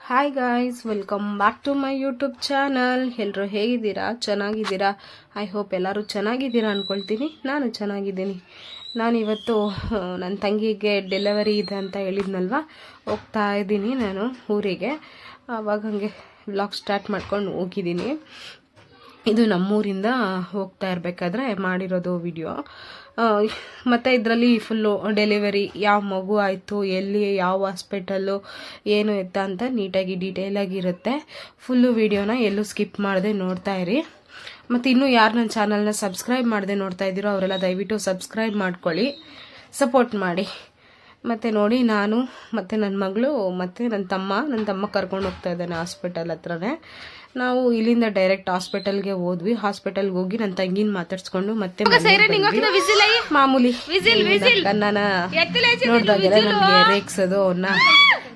Hi guys, welcome back to my YouTube channel. ಎಲ್ಲರೂ ಹೇಗಿದ್ದೀರಾ? ಚೆನ್ನಾಗಿದ್ದೀರಾ? ಐ ಹೋಪ್ ಎಲ್ಲರೂ ಚೆನ್ನಾಗಿದ್ದೀರಾ ಅಂದ್ಕೊಳ್ತೀನಿ. ನಾನು ಚೆನ್ನಾಗಿದ್ದೀನಿ. ನಾನಿವತ್ತು ನನ್ನ ತಂಗಿಗೆ ಡೆಲಿವರಿ ಇದೆ ಅಂತ ಹೇಳಿದ್ನಲ್ವ, ಹೋಗ್ತಾ ಇದ್ದೀನಿ ನಾನು ಊರಿಗೆ. ಆವಾಗ ಹಂಗೆ ವ್ಲಾಗ್ ಸ್ಟಾರ್ಟ್ ಮಾಡ್ಕೊಂಡು ಹೋಗಿದ್ದೀನಿ. ಇದು ನಮ್ಮೂರಿಂದ ಹೋಗ್ತಾ ಇರಬೇಕಾದ್ರೆ ಮಾಡಿರೋದು ವಿಡಿಯೋ. ಮತ್ತು ಇದರಲ್ಲಿ ಫುಲ್ಲು ಡೆಲಿವರಿ, ಯಾವ ಮಗು ಆಯಿತು, ಎಲ್ಲಿ, ಯಾವ ಹಾಸ್ಪಿಟಲ್ಲು, ಏನು ಎತ್ತ ಅಂತ ನೀಟಾಗಿ ಡೀಟೇಲಾಗಿರುತ್ತೆ. ಫುಲ್ಲು ವಿಡಿಯೋನ ಎಲ್ಲೂ ಸ್ಕಿಪ್ ಮಾಡದೆ ನೋಡ್ತಾ ಇರಿ. ಮತ್ತು ಇನ್ನೂ ಯಾರು ನನ್ನ ಚಾನಲ್ನ ಸಬ್ಸ್ಕ್ರೈಬ್ ಮಾಡದೆ ನೋಡ್ತಾ ಇದ್ದೀರೋ ಅವರೆಲ್ಲ ದಯವಿಟ್ಟು ಸಬ್ಸ್ಕ್ರೈಬ್ ಮಾಡ್ಕೊಳ್ಳಿ, ಸಪೋರ್ಟ್ ಮಾಡಿ. ಮತ್ತು ನೋಡಿ, ನಾನು ಮತ್ತು ನನ್ನ ಮಗಳು ಮತ್ತು ನನ್ನ ತಮ್ಮ ಕರ್ಕೊಂಡು ಹೋಗ್ತಾ ಇದ್ದಾನೆ ಹಾಸ್ಪಿಟಲ್ ಹತ್ರನೇ. ನಾವು ಇಲ್ಲಿಂದ ಡೈರೆಕ್ಟ್ ಹಾಸ್ಪಿಟಲ್ಗೆ ಹೋದ್ವಿ. ಹಾಸ್ಪಿಟಲ್ಗೆ ಹೋಗಿ ನನ್ನ ತಂಗಿನ ಮಾತಾಡ್ಸ್ಕೊಂಡು ಮತ್ತೆ ಮಾಮೂಲಿ ಕನ್ನನ ನೋಡಿದಾಗೆಲ್ಲ ನಮಗೆ ರೇಗ್ಸೋದು, ಅವನ್ನ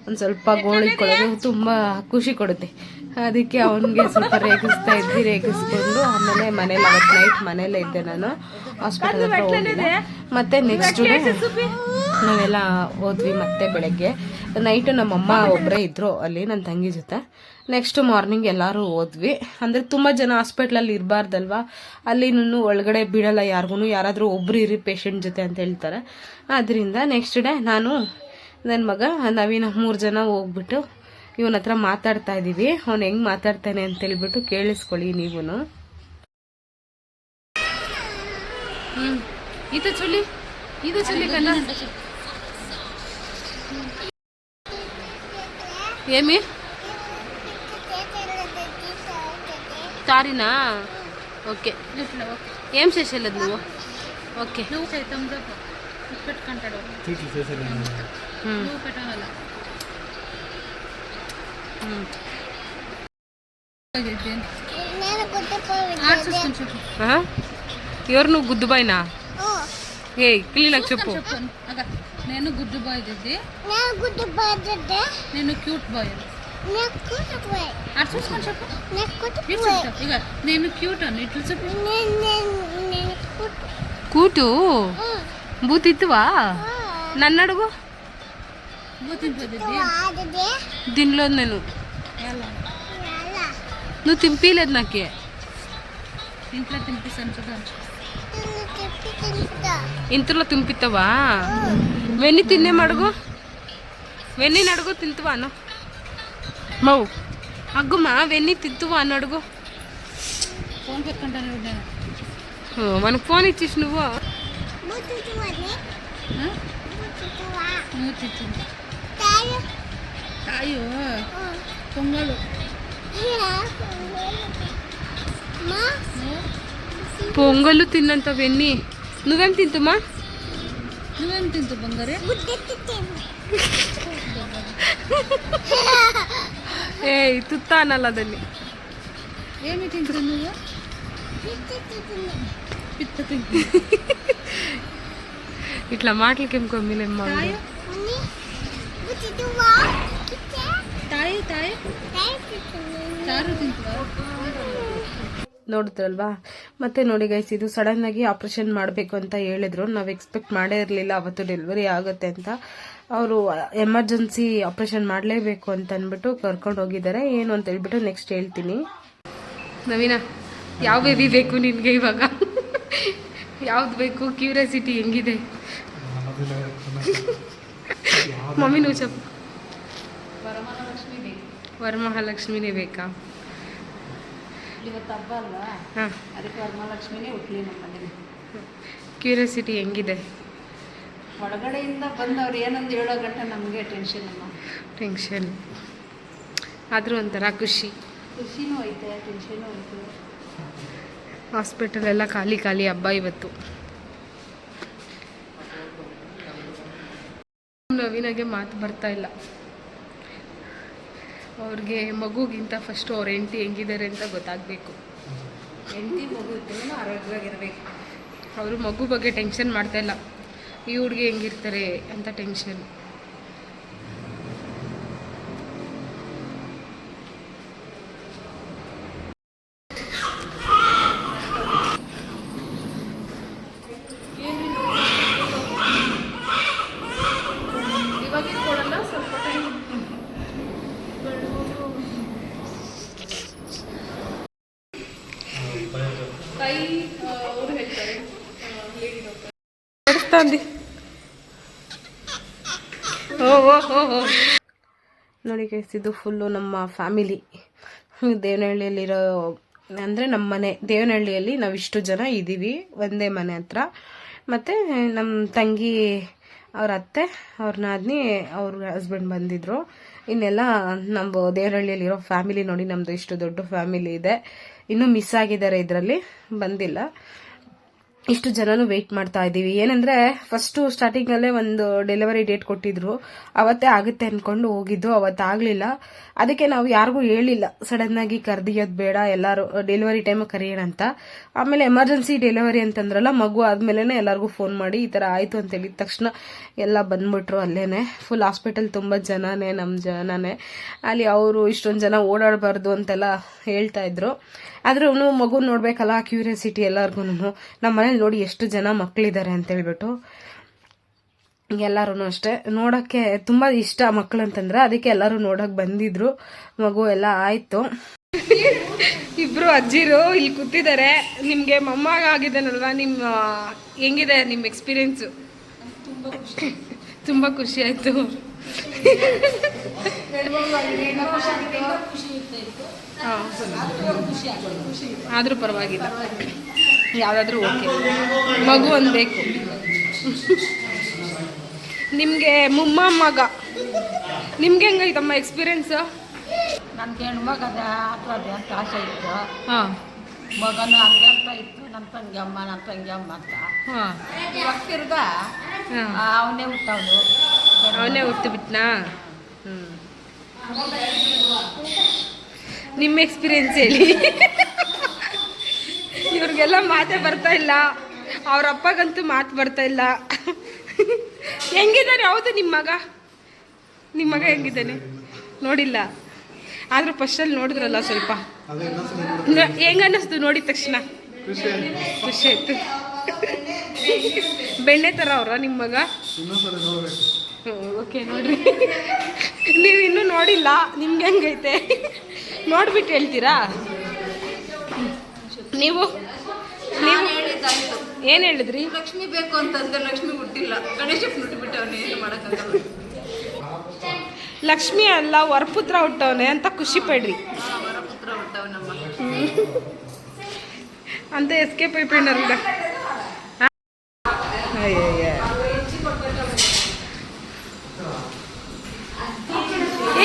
ಒಂದು ಸ್ವಲ್ಪ ಗೋಳಿಕೊಳ್ಳೋದು ತುಂಬ ಖುಷಿ ಕೊಡುತ್ತೆ. ಅದಕ್ಕೆ ಅವನಿಗೆ ಸ್ವಲ್ಪ ರೇಗಿಸ್ಕೊಂಡು ಆಮೇಲೆ ಮನೇಲಿ ಅವತ್ತು ನೈಟ್ ಮನೇಲೇ ಇದ್ದೆ ನಾನು, ಹಾಸ್ಪಿಟಲ್ ಹತ್ರ ಹೋಗಿದ್ದೆ. ಮತ್ತು ನೆಕ್ಸ್ಟ್ ಡೇ ನಾವೆಲ್ಲ ಹೋದ್ವಿ. ಮತ್ತೆ ಬೆಳಗ್ಗೆ ನೈಟು ನಮ್ಮಮ್ಮ ಒಬ್ಬರೇ ಇದ್ದರು ಅಲ್ಲಿ ನನ್ನ ತಂಗಿ ಜೊತೆ. ನೆಕ್ಸ್ಟ್ ಮಾರ್ನಿಂಗ್ ಎಲ್ಲರೂ ಹೋದ್ವಿ. ಅಂದರೆ ತುಂಬ ಜನ ಹಾಸ್ಪಿಟ್ಲಲ್ಲಿ ಇರಬಾರ್ದಲ್ವ, ಅಲ್ಲಿನೂ ಒಳಗಡೆ ಬಿಡಲ್ಲ ಯಾರಿಗೂ, ಯಾರಾದರೂ ಒಬ್ಬರು ಇರಿ ಪೇಷಂಟ್ ಜೊತೆ ಅಂತ ಹೇಳ್ತಾರೆ. ಅದರಿಂದ ನೆಕ್ಸ್ಟ್ ಡೇ ನಾನು, ನನ್ನ ಮಗ ನವೀನ 3 ಜನ ಹೋಗ್ಬಿಟ್ಟು ಇವನ ಹತ್ರ ಮಾತಾಡ್ತಾ ಇದ್ದೀವಿ. ಅವ್ನು ಹೆಂಗೆ ಮಾತಾಡ್ತಾನೆ ಅಂತೇಳ್ಬಿಟ್ಟು ಕೇಳಿಸ್ಕೊಳ್ಳಿ ನೀವು. ಇದು ಚುಲ್ಲಿ ಕನ್ನ ఏమి తారినా? ఓకే, ఏం చేసేలేదు నువ్వు? ఓకే, పెట్టుకుంటాడు ఎవరు నువ్వు? గుద్దు బాయ్నా? ఏ క్లీనాಗಿ చెప్పు. నేను గుడ్ బాయ్ దిద్ది, నేను క్యూట్ బాయ్. అటు చూసుకొని చెప్పు. ఇక నేను క్యూట్ అని ఇట్లా చెప్పు. కూటు బూతిత్తువా? నన్ను అడుగు. దీనిలో నేను నువ్వు తింపీలేదు నాకే. ఇంట్లో తినిపిస్తాను చూద్దాం. ఇంతలో తింపిస్తావా? వెన్ని తిన్నేం అడుగు, వెన్ని అడుగు. తింటువా అను మౌ అగ్గుమా, వెన్ని తింటువా అని అడుగు. ఫోన్ పెట్టుకుంటాను మనకు ఫోన్ ఇచ్చేసి నువ్వు అయ్యో పొంగలు పొంగలు తిన్నంత వెన్ని నువ్వేం తింటుమా? నువ్వేం తింటు బంగారే? ఏ తుత్తా అనాలదని. ఏమి తింటు నువ్వు? పిత్త తింటు. ఇట్లా మాటలకి ఏం కొమ్మిలేమ్మా. ನೋಡಿದ್ರಲ್ವಾ? ಮತ್ತೆ ನೋಡಿ ಗೈಸ್, ಇದು ಸಡನ್ನಾಗಿ ಆಪ್ರೇಷನ್ ಮಾಡಬೇಕು ಅಂತ ಹೇಳಿದ್ರು. ನಾವು ಎಕ್ಸ್ಪೆಕ್ಟ್ ಮಾಡೇ ಇರಲಿಲ್ಲ ಅವತ್ತು ಡೆಲಿವರಿ ಆಗುತ್ತೆ ಅಂತ. ಅವರು ಎಮರ್ಜೆನ್ಸಿ ಆಪ್ರೇಷನ್ ಮಾಡಲೇಬೇಕು ಅಂತ ಅಂದ್ಬಿಟ್ಟು ಕರ್ಕೊಂಡು ಹೋಗಿದ್ದಾರೆ. ಏನು ಅಂತ ಹೇಳ್ಬಿಟ್ಟು ನೆಕ್ಸ್ಟ್ ಹೇಳ್ತೀನಿ. ನವೀನ, ಯಾವ ಬೇಬಿ ಬೇಕು ನಿನಗೆ ಇವಾಗ? ಯಾವ್ದು ಬೇಕು? ಕ್ಯೂರಿಯಾಸಿಟಿ ಹೆಂಗಿದೆ? ಮಮ್ಮಿ ನೀವು ಚಪ್ಪ. ವರಮಹಾಲಕ್ಷ್ಮಿನೇ ಬೇಕಾ? ಇವತ್ತು ಹಬ್ಬ ಅಲ್ವಾ, ಅದಕ್ಕೆ ವರಮಹಾಲಕ್ಷ್ಮಿನೇ ಹುಟ್ಲಿ ನಮ್ಮನೇಲಿ. ಕ್ಯೂರಿಯಾಸಿಟಿ ಹೆಂಗಿದೆ? ಹೊರಗಡೆಯಿಂದ ಬಂದವ್ರು ಏನೊಂದು 7 ಗಂಟೆ ನಮಗೆ ಟೆನ್ಷನ್ ಅಮ್ಮ. ಟೆನ್ಷನ್ ಆದರೂ ಒಂಥರ ಖುಷಿನೂ ಐತೆ, ಟೆನ್ಷನೂ ಐತೆ. ಹಾಸ್ಪಿಟಲ್ ಎಲ್ಲ ಖಾಲಿ ಹಬ್ಬ ಇವತ್ತು. ನವೀನಾಗೆ ಮಾತು ಬರ್ತಾ ಇಲ್ಲ. ಅವ್ರಿಗೆ ಮಗುಗಿಂತ ಫಸ್ಟು ಅವ್ರ ಹೆಂಡತಿ ಹೆಂಗಿದ್ದಾರೆ ಅಂತ ಗೊತ್ತಾಗಬೇಕು. ಹೆಂಡತಿ ಮಗು ಇದ್ದೂ ಆರೋಗ್ಯವಾಗಿರಬೇಕು. ಅವರು ಮಗು ಬಗ್ಗೆ ಟೆನ್ಷನ್ ಮಾಡ್ತಾಯಿಲ್ಲ, ಈ ಹುಡುಗಿ ಹೆಂಗಿರ್ತಾರೆ ಅಂತ ಟೆನ್ಷನ್. ಇವಾಗ ಕೊಡಲ್ಲ, ಸ್ವಲ್ಪ ಟೈಮ್ ಆಡಿಸ್ತಾಂದಿ. ಓ ನೋಡಿ ಗೈಸ್, ಇದು ಫುಲ್ಲು ನಮ್ಮ ಫ್ಯಾಮಿಲಿ. ದೇವನಹಳ್ಳಿಯಲ್ಲಿರೋ ಅಂದರೆ ನಮ್ಮ ಮನೆ ದೇವನಹಳ್ಳಿಯಲ್ಲಿ ನಾವಿಷ್ಟು ಜನ ಇದ್ದೀವಿ ಒಂದೇ ಮನೆ ಹತ್ರ. ಮತ್ತು ನಮ್ಮ ತಂಗಿ ಅವ್ರ ಅತ್ತೆ, ಅವ್ರ ನಾದಿನಿ, ಅವ್ರ ಹಸ್ಬೆಂಡ್ ಬಂದಿದ್ರು. ಇನ್ನೆಲ್ಲ ನಮ್ಮ ದೇವನಹಳ್ಳಿಯಲ್ಲಿರೋ ಫ್ಯಾಮಿಲಿ ನೋಡಿ, ನಮ್ಮದು ಇಷ್ಟು ದೊಡ್ಡ ಫ್ಯಾಮಿಲಿ ಇದೆ. ಇನ್ನೂ ಮಿಸ್ ಆಗಿದ್ದಾರೆ, ಇದರಲ್ಲಿ ಬಂದಿಲ್ಲ. ಇಷ್ಟು ಜನನು ವೆಯ್ಟ್ ಮಾಡ್ತಾ ಇದ್ದೀವಿ. ಏನಂದರೆ ಫಸ್ಟು ಸ್ಟಾರ್ಟಿಂಗಲ್ಲೇ ಒಂದು ಡೆಲಿವರಿ ಡೇಟ್ ಕೊಟ್ಟಿದ್ರು, ಅವತ್ತೇ ಆಗುತ್ತೆ ಅಂದ್ಕೊಂಡು ಹೋಗಿದ್ದು, ಅವತ್ತಾಗಲಿಲ್ಲ. ಅದಕ್ಕೆ ನಾವು ಯಾರಿಗೂ ಹೇಳಿಲ್ಲ, ಸಡನ್ನಾಗಿ ಕರೆದಿಯೋದು ಬೇಡ, ಎಲ್ಲರೂ ಡೆಲಿವರಿ ಟೈಮಿಗೆ ಕರೆಯೋಣ ಅಂತ. ಆಮೇಲೆ ಎಮರ್ಜೆನ್ಸಿ ಡೆಲಿವರಿ ಅಂತಂದ್ರಲ್ಲ, ಮಗು ಆದಮೇಲೆ ಎಲ್ಲರಿಗೂ ಫೋನ್ ಮಾಡಿ ಈ ಥರ ಆಯಿತು ಅಂತ ಹೇಳಿದ ತಕ್ಷಣ ಎಲ್ಲ ಬಂದ್ಬಿಟ್ರು. ಅಲ್ಲೇ ಫುಲ್ ಹಾಸ್ಪಿಟಲ್ ತುಂಬ ಜನನೇ, ನಮ್ಮ ಜನನೇ. ಅಲ್ಲಿ ಅವರು ಇಷ್ಟೊಂದು ಜನ ಓಡಾಡಬಾರ್ದು ಅಂತೆಲ್ಲ ಹೇಳ್ತಾ ಇದ್ರು. ಆದ್ರೂ ಮಗು ನೋಡ್ಬೇಕಲ್ಲ, ಕ್ಯೂರಿಯಾಸಿಟಿ ಎಲ್ಲರಿಗೂ. ನಮ್ಮ ಮನೇಲಿ ನೋಡಿ ಎಷ್ಟು ಜನ ಮಕ್ಕಳಿದ್ದಾರೆ ಅಂತೇಳ್ಬಿಟ್ಟು, ಎಲ್ಲರೂ ಅಷ್ಟೇ ನೋಡೋಕ್ಕೆ ತುಂಬ ಇಷ್ಟ ಮಕ್ಕಳು ಅಂತಂದ್ರೆ, ಅದಕ್ಕೆ ಎಲ್ಲರೂ ನೋಡೋಕೆ ಬಂದಿದ್ರು. ಮಗು ಎಲ್ಲ ಆಯಿತು. ಇಬ್ರು ಅಜ್ಜಿರು ಇಲ್ಲಿ ಕೂತಿದ್ದಾರೆ. ನಿಮಗೆ ಮೊಮ್ಮಗ ಆಗಿದ್ದಾನಲ್ವಾ, ಹೆಂಗಿದೆ ನಿಮ್ಮ ಎಕ್ಸ್ಪೀರಿಯನ್ಸು? ತುಂಬ ಖುಷಿ ಆಯಿತು. ಆದರೂ ಪರವಾಗಿಲ್ಲ, ಯಾವುದಾದ್ರೂ ಓಕೆ. ಮಗು ಒಂದು ಬೇಕು. ನಿಮಗೆ ಮಗ, ನಿಮ್ಗೆ ಹೆಂಗೈತಮ್ಮ ಎಕ್ಸ್ಪೀರಿಯನ್ಸು? ನನಗೆ ಹೆಣ್ಮಗದ ಅಥವಾ ಅಂತ ಆಸೆ ಇತ್ತು. ಮಗನು ಹಂಗೆ ಅಂತ ಇತ್ತು, ನನ್ನ ತಂಗಿ ಅಮ್ಮ ಅಂತ. ಇವಾಗ ತಿರ್ಗ ಅವನೇ ಹುಟ್ಟು ಬಿಟ್ನಾ? ನಿಮ್ಮ ಎಕ್ಸ್ಪೀರಿಯನ್ಸ್ ಹೇಳಿ. ಇವ್ರಿಗೆಲ್ಲ ಮಾತೇ ಬರ್ತಾ ಇಲ್ಲ, ಅವ್ರ ಅಪ್ಪಗಂತೂ ಮಾತು ಬರ್ತಾ ಇಲ್ಲ. ಹೆಂಗಿದ್ದಾನೆ? ಹೌದು, ನಿಮ್ಮ ಮಗ ಹೆಂಗಿದ್ದಾನೆ ನೋಡಿಲ್ಲ, ಆದ್ರೂ ಫಸ್ಟಲ್ಲಿ ನೋಡಿದ್ರಲ್ಲ ಸ್ವಲ್ಪ ಹೆಂಗನ್ನಿಸ್ತು ನೋಡಿದ ತಕ್ಷಣ? ಖುಷಿ ಆಯ್ತು. ಬೆಣ್ಣೆ ಥರ ಅವ್ರ ನಿಮ್ಮ ಮಗ? ಓಕೆ, ನೋಡ್ರಿ, ನೀವು ಇನ್ನೂ ನೋಡಿಲ್ಲ, ನಿಮ್ಗೆ ಹೆಂಗೈತೆ ನೋಡ್ಬಿಟ್ಟು ಹೇಳ್ತೀರಾ? ನೀವು ಏನು ಹೇಳಿದ್ರಿ? ಲಕ್ಷ್ಮಿ ಬೇಕು ಅಂತಂದ್ರೆ ಲಕ್ಷ್ಮಿ ಹುಟ್ಟಿಲ್ಲ, ಗಣೇಶಕ್ಕೆ ಹುಟ್ಟಿಬಿಟ್ಟವನೇ, ಏನು ಮಾಡೋಕ್ಕಾಗಲ್ಲ. ಲಕ್ಷ್ಮಿ ಅಲ್ಲ, ವರಪುತ್ರ ಹುಟ್ಟವನೆ ಅಂತ ಖುಷಿ ಪಡ್ರಿ. ವರಪುತ್ರ ಹುಟ್ಟವನಮ್ಮ ಅಂತ ಎಸ್ಕೇಪ್ అయిపోయినారు.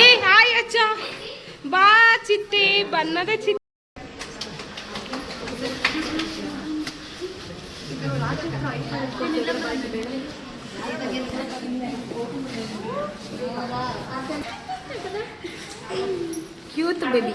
ಏ ಹಾಯ್ ಅಚ್ಚ, ಬಾ ಚಿಟ್ಟಿ, ಬನ್ನದ ಚಿಟ್ಟಿ. Cute baby.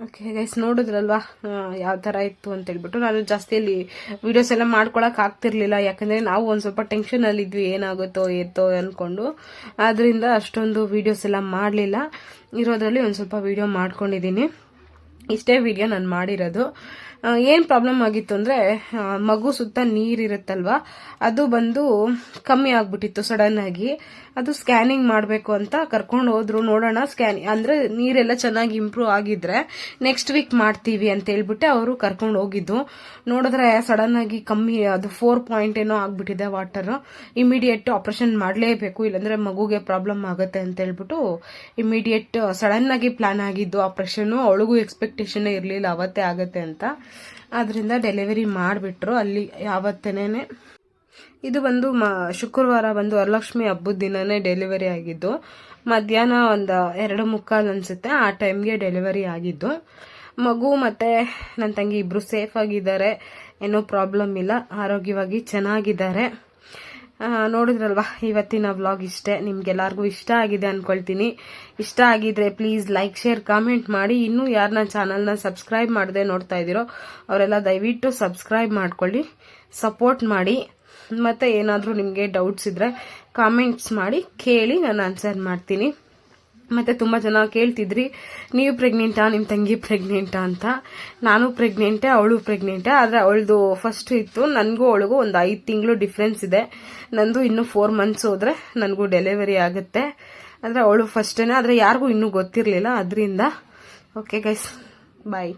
ಓಕೆ ಗೈಸ್, ನೋಡಿದ್ರಲ್ವಾ ಯಾವ ಥರ ಇತ್ತು ಅಂತೇಳ್ಬಿಟ್ಟು. ನಾನು ಜಾಸ್ತಿ ಅಲ್ಲಿ ವೀಡಿಯೋಸ್ ಎಲ್ಲ ಮಾಡ್ಕೊಳಕ್ಕೆ ಆಗ್ತಿರ್ಲಿಲ್ಲ, ಯಾಕಂದರೆ ನಾವು ಒಂದು ಸ್ವಲ್ಪ ಟೆನ್ಷನಲ್ಲಿದ್ವಿ, ಏನಾಗುತ್ತೋ ಏತೋ ಅಂದ್ಕೊಂಡು. ಆದ್ದರಿಂದ ಅಷ್ಟೊಂದು ವೀಡಿಯೋಸ್ ಎಲ್ಲ ಮಾಡಲಿಲ್ಲ. ಇರೋದ್ರಲ್ಲಿ ಒಂದು ಸ್ವಲ್ಪ ವೀಡಿಯೋ ಮಾಡ್ಕೊಂಡಿದ್ದೀನಿ. ಇಷ್ಟೇ ವಿಡಿಯೋ ನಾನು ಮಾಡಿರೋದು. ಏನು ಪ್ರಾಬ್ಲಮ್ ಆಗಿತ್ತು ಅಂದರೆ, ಮಗು ಸುತ್ತ ನೀರಿರುತ್ತಲ್ವ, ಅದು ಬಂದು ಕಮ್ಮಿ ಆಗಿಬಿಟ್ಟಿತ್ತು ಸಡನ್ನಾಗಿ. ಅದು ಸ್ಕ್ಯಾನಿಂಗ್ ಮಾಡಬೇಕು ಅಂತ ಕರ್ಕೊಂಡು ಹೋದ್ರು. ನೋಡೋಣ, ಸ್ಕ್ಯಾನಿಂಗ್ ಅಂದರೆ ನೀರೆಲ್ಲ ಚೆನ್ನಾಗಿ ಇಂಪ್ರೂವ್ ಆಗಿದ್ರೆ ನೆಕ್ಸ್ಟ್ ವೀಕ್ ಮಾಡ್ತೀವಿ ಅಂತ ಹೇಳ್ಬಿಟ್ಟು ಅವರು ಕರ್ಕೊಂಡು ಹೋಗಿದ್ದು. ನೋಡಿದ್ರೆ ಸಡನ್ನಾಗಿ ಕಮ್ಮಿ, ಅದು 4 ಏನೋ ಆಗಿಬಿಟ್ಟಿದೆ ವಾಟರು. ಇಮಿಡಿಯೇಟ್ ಆಪ್ರೇಷನ್ ಮಾಡಲೇಬೇಕು, ಇಲ್ಲಾಂದರೆ ಮಗುಗೆ ಪ್ರಾಬ್ಲಮ್ ಆಗುತ್ತೆ ಅಂತ ಹೇಳ್ಬಿಟ್ಟು ಇಮಿಡಿಯೇಟ್ ಸಡನ್ನಾಗಿ ಪ್ಲಾನ್ ಆಗಿದ್ದು ಆಪ್ರೇಷನ್ನು. ಅವಳಿಗೂ ಎಕ್ಸ್ಪೆಕ್ಟೇಷನ್ ಇರಲಿಲ್ಲ ಅವತ್ತೇ ಆಗುತ್ತೆ ಅಂತ. ಅದರಿಂದ ಡೆಲಿವರಿ ಮಾಡಿಬಿಟ್ರು ಅಲ್ಲಿ ಯಾವತ್ತೇನೆ. ಇದು ಬಂದು ಶುಕ್ರವಾರ ಬಂದು ವರಲಕ್ಷ್ಮಿ ಹಬ್ಬದ ದಿನನೇ ಡೆಲಿವರಿ ಆಗಿದ್ದು. ಮಧ್ಯಾಹ್ನ ಒಂದು 2:45 ಅನಿಸುತ್ತೆ, ಆ ಟೈಮ್ಗೆ ಡೆಲಿವರಿ ಆಗಿದ್ದು. ಮಗು ಮತ್ತು ನನ್ನ ತಂಗಿ ಇಬ್ಬರು ಸೇಫ್ ಆಗಿದ್ದಾರೆ. ಏನೋ ಪ್ರಾಬ್ಲಮ್ ಇಲ್ಲ, ಆರೋಗ್ಯವಾಗಿ ಚೆನ್ನಾಗಿದ್ದಾರೆ. ನೋಡಿದ್ರಲ್ವಾ ಇವತ್ತಿನ ವ್ಲಾಗ್ ಇಷ್ಟೇ. ನಿಮ್ಗೆಲ್ಲರಿಗೂ ಇಷ್ಟ ಆಗಿದೆ ಅಂದ್ಕೊಳ್ತೀನಿ. ಇಷ್ಟ ಆಗಿದ್ರೆ ಪ್ಲೀಸ್ ಲೈಕ್, ಶೇರ್, ಕಾಮೆಂಟ್ ಮಾಡಿ. ಇನ್ನೂ ಯಾರನ್ನ ಚಾನಲ್ನ ಸಬ್ಸ್ಕ್ರೈಬ್ ಮಾಡದೆ ನೋಡ್ತಾ ಇದ್ದೀರೋ ಅವರೆಲ್ಲ ದಯವಿಟ್ಟು ಸಬ್ಸ್ಕ್ರೈಬ್ ಮಾಡ್ಕೊಳ್ಳಿ, ಸಪೋರ್ಟ್ ಮಾಡಿ. ಮತ್ತು ಏನಾದರೂ ನಿಮಗೆ ಡೌಟ್ಸ್ ಇದ್ದರೆ ಕಾಮೆಂಟ್ಸ್ ಮಾಡಿ ಕೇಳಿ, ನಾನು ಆನ್ಸರ್ ಮಾಡ್ತೀನಿ. ಮತ್ತು ತುಂಬ ಜನ ಕೇಳ್ತಿದ್ರಿ, ನೀವು ಪ್ರೆಗ್ನೆಂಟಾ, ನಿಮ್ಮ ತಂಗಿ ಪ್ರೆಗ್ನೆಂಟಾ ಅಂತ. ನಾನು ಪ್ರೆಗ್ನೆಂಟೇ, ಅವಳು ಪ್ರೆಗ್ನೆಂಟೇ. ಆದರೆ ಅವಳದು ಫಸ್ಟ್ ಇತ್ತು. ನನಗೂ ಅವಳಿಗೂ ಒಂದು 5 ತಿಂಗಳು ಡಿಫ್ರೆನ್ಸ್ ಇದೆ. ನಂದು ಇನ್ನೂ 4 ಮಂತ್ಸ್ ಹೋದರೆ ನನಗೂ ಡೆಲಿವರಿ ಆಗುತ್ತೆ. ಆದರೆ ಅವಳು ಫಸ್ಟೇನೆ, ಆದರೆ ಯಾರಿಗೂ ಇನ್ನೂ ಗೊತ್ತಿರಲಿಲ್ಲ ಅದರಿಂದ. ಓಕೆ ಗೈಸ್, ಬಾಯ್.